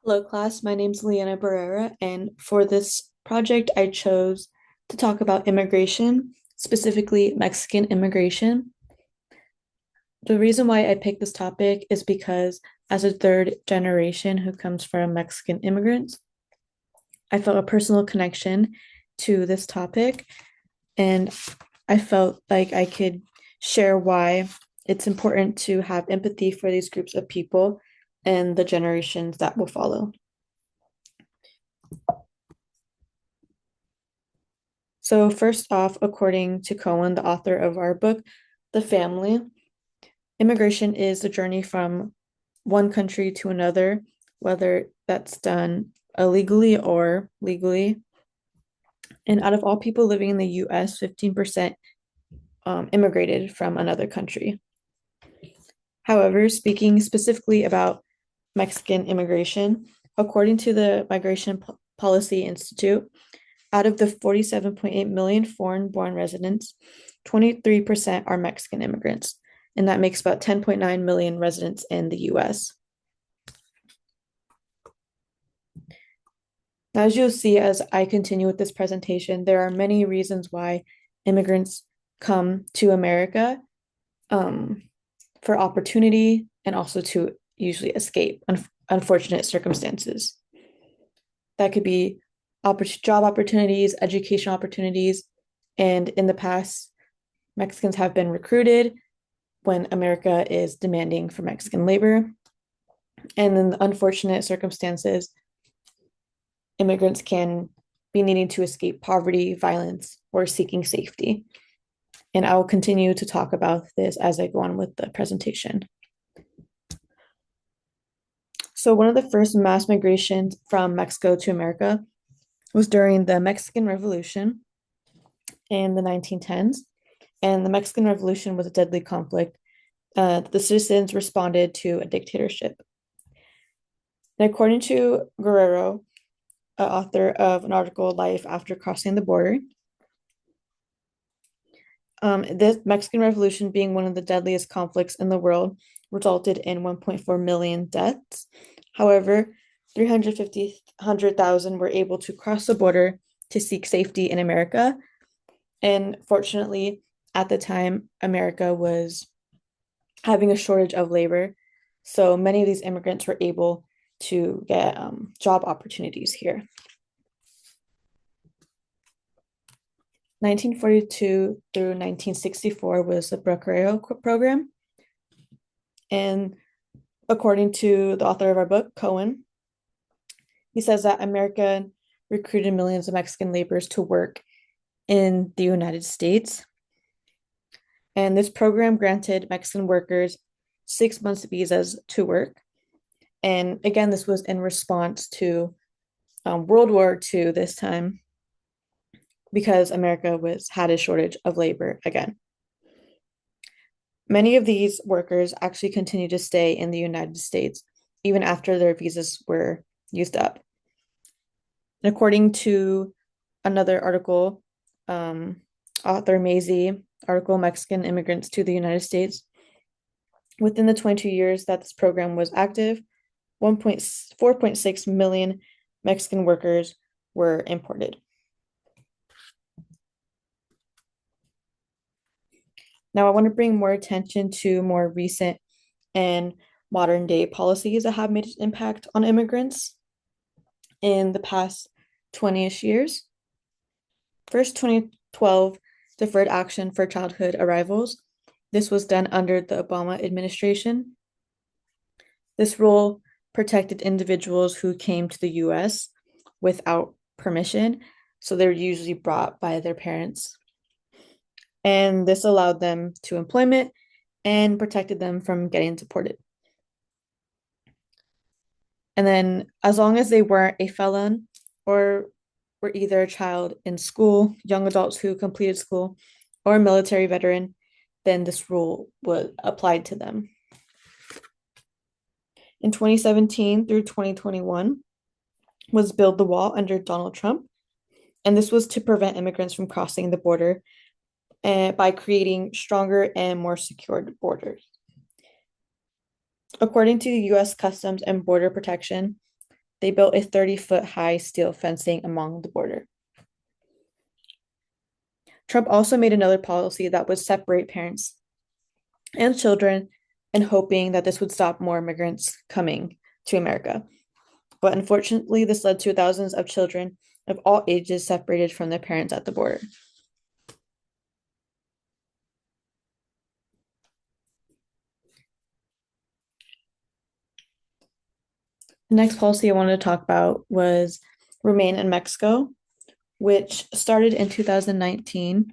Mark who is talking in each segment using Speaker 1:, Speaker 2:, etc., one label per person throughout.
Speaker 1: Hello, class. My name's Leanna Barrera, and for this project, I chose to talk about immigration, specifically Mexican immigration. The reason why I picked this topic is because, as a third generation who comes from Mexican immigrants, I felt a personal connection to this topic, and I felt like I could share why it's important to have empathy for these groups of people and the generations that will follow. So, first off, according to Cohen, the author of our book, The Family, immigration is a journey from one country to another, whether that's done illegally or legally. And out of all people living in the US, 15% immigrated from another country. However, speaking specifically about Mexican immigration, according to the Policy Institute, out of the 47.8 million foreign born residents, 23% are Mexican immigrants, and that makes about 10.9 million residents in the US. As you'll see as I continue with this presentation, there are many reasons why immigrants come to America um, for opportunity and also to usually escape unfortunate circumstances. That could be job opportunities, education opportunities, and in the past, Mexicans have been recruited when America is demanding for Mexican labor. And in the unfortunate circumstances, immigrants can be needing to escape poverty, violence, or seeking safety. And I will continue to talk about this as I go on with the presentation. So, one of the first mass migrations from Mexico to America was during the Mexican Revolution in the 1910s. And the Mexican Revolution was a deadly conflict. The citizens responded to a dictatorship. And according to Guerrero, author of an article, Life After Crossing the Border, this Mexican Revolution, being one of the deadliest conflicts in the world, resulted in 1.4 million deaths. However, 350,000 were able to cross the border to seek safety in America. And fortunately, at the time, America was having a shortage of labor. So many of these immigrants were able to get job opportunities here. 1942 through 1964 was the Recreo program. And according to the author of our book, Cohen, he says that America recruited millions of Mexican laborers to work in the United States. And this program granted Mexican workers 6 months visas to work. And again, this was in response to World War II this time because America had a shortage of labor again. Many of these workers actually continue to stay in the United States even after their visas were used up. And according to another article, author Maisie, article Mexican Immigrants to the United States, within the 22 years that this program was active, 4.6 million Mexican workers were imported. Now, I want to bring more attention to more recent and modern day policies that have made an impact on immigrants in the past 20-ish years. First, 2012, Deferred Action for Childhood Arrivals. This was done under the Obama administration. This rule protected individuals who came to the US without permission, so they're usually brought by their parents. And this allowed them to employment and protected them from getting deported. And then, as long as they weren't a felon or were either a child in school, young adults who completed school, or a military veteran, then this rule was applied to them. In 2017 through 2021 was Build the Wall under Donald Trump. And this was to prevent immigrants from crossing the border by creating stronger and more secured borders. According to the US Customs and Border Protection, they built a 30-foot high steel fencing along the border. Trump also made another policy that would separate parents and children and hoping that this would stop more immigrants coming to America. But unfortunately, this led to thousands of children of all ages separated from their parents at the border. The next policy I wanted to talk about was Remain in Mexico, which started in 2019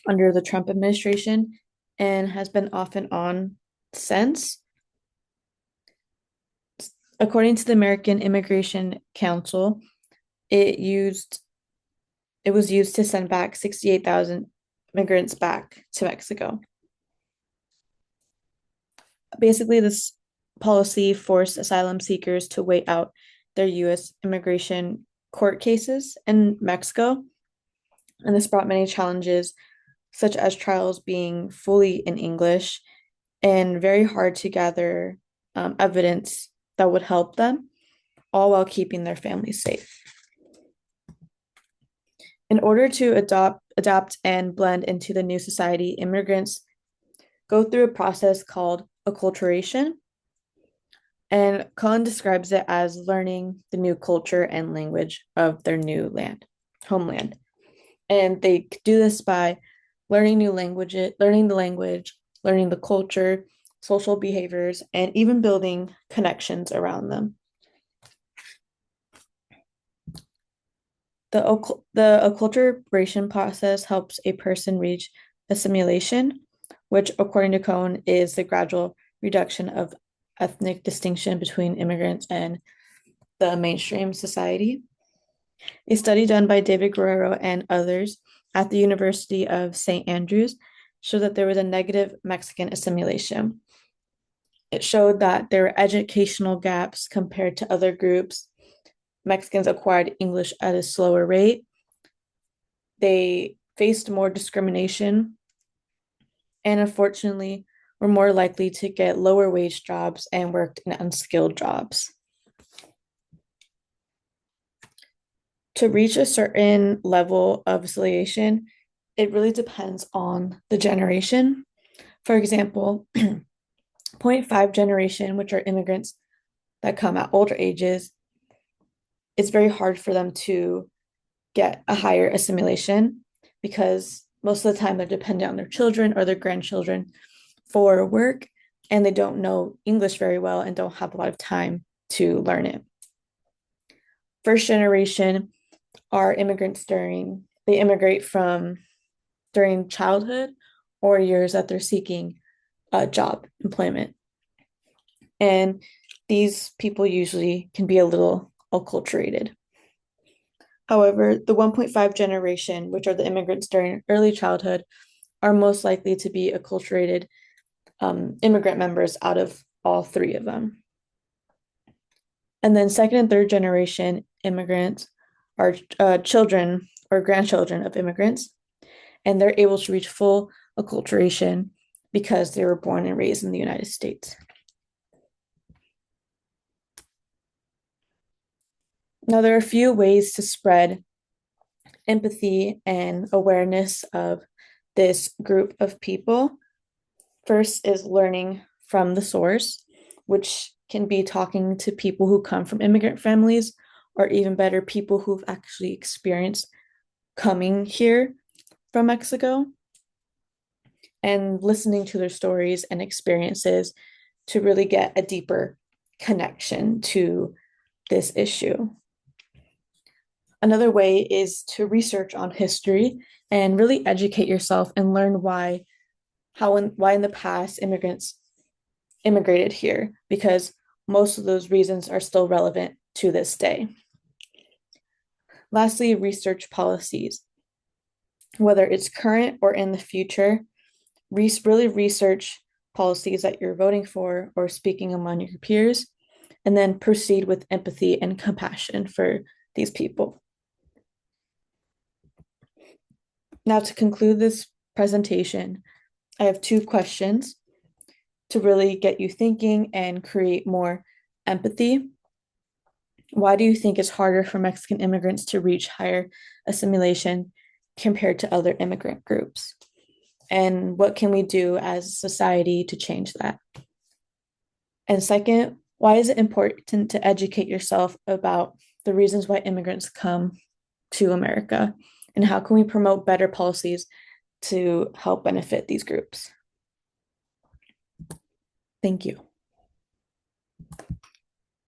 Speaker 1: under the Trump administration and has been off and on since. According to the American Immigration Council, it used it was used to send back 68,000 immigrants back to Mexico. Basically, this policy forced asylum seekers to wait out their US immigration court cases in Mexico. And this brought many challenges, such as trials being fully in English and very hard to gather evidence that would help them, all while keeping their families safe. In order to adapt, and blend into the new society, immigrants go through a process called acculturation. And Cullen describes it as learning the new culture and language of their new homeland. And they do this by learning the language, learning the culture, social behaviors, and even building connections around them. The acculturation process helps a person reach assimilation, which, according to Cohn, is the gradual reduction of ethnic distinction between immigrants and the mainstream society. A study done by David Guerrero and others at the University of St. Andrews showed that there was a negative Mexican assimilation. It showed that there were educational gaps compared to other groups. Mexicans acquired English at a slower rate. They faced more discrimination and unfortunately were more likely to get lower wage jobs and worked in unskilled jobs. To reach a certain level of assimilation, it really depends on the generation. For example, 0.5 generation, which are immigrants that come at older ages, it's very hard for them to get a higher assimilation because most of the time they're dependent on their children or their grandchildren for work, and they don't know English very well and don't have a lot of time to learn it. First generation are immigrants they immigrate from during childhood or years that they're seeking a job, employment. And these people usually can be a little acculturated. However, the 1.5 generation, which are the immigrants during early childhood, are most likely to be acculturated immigrant members out of all three of them. And then second and third generation immigrants are children or grandchildren of immigrants, and they're able to reach full acculturation because they were born and raised in the United States. Now, there are a few ways to spread empathy and awareness of this group of people. First is learning from the source, which can be talking to people who come from immigrant families, or even better, people who've actually experienced coming here from Mexico, and listening to their stories and experiences to really get a deeper connection to this issue. Another way is to research on history and really educate yourself and learn why in the past immigrants immigrated here, because most of those reasons are still relevant to this day. Lastly, research policies. Whether it's current or in the future, really research policies that you're voting for or speaking among your peers, and then proceed with empathy and compassion for these people. Now, to conclude this presentation, I have two questions to really get you thinking and create more empathy. Why do you think it's harder for Mexican immigrants to reach higher assimilation compared to other immigrant groups? And what can we do as a society to change that? And second, why is it important to educate yourself about the reasons why immigrants come to America? And how can we promote better policies to help benefit these groups? Thank you.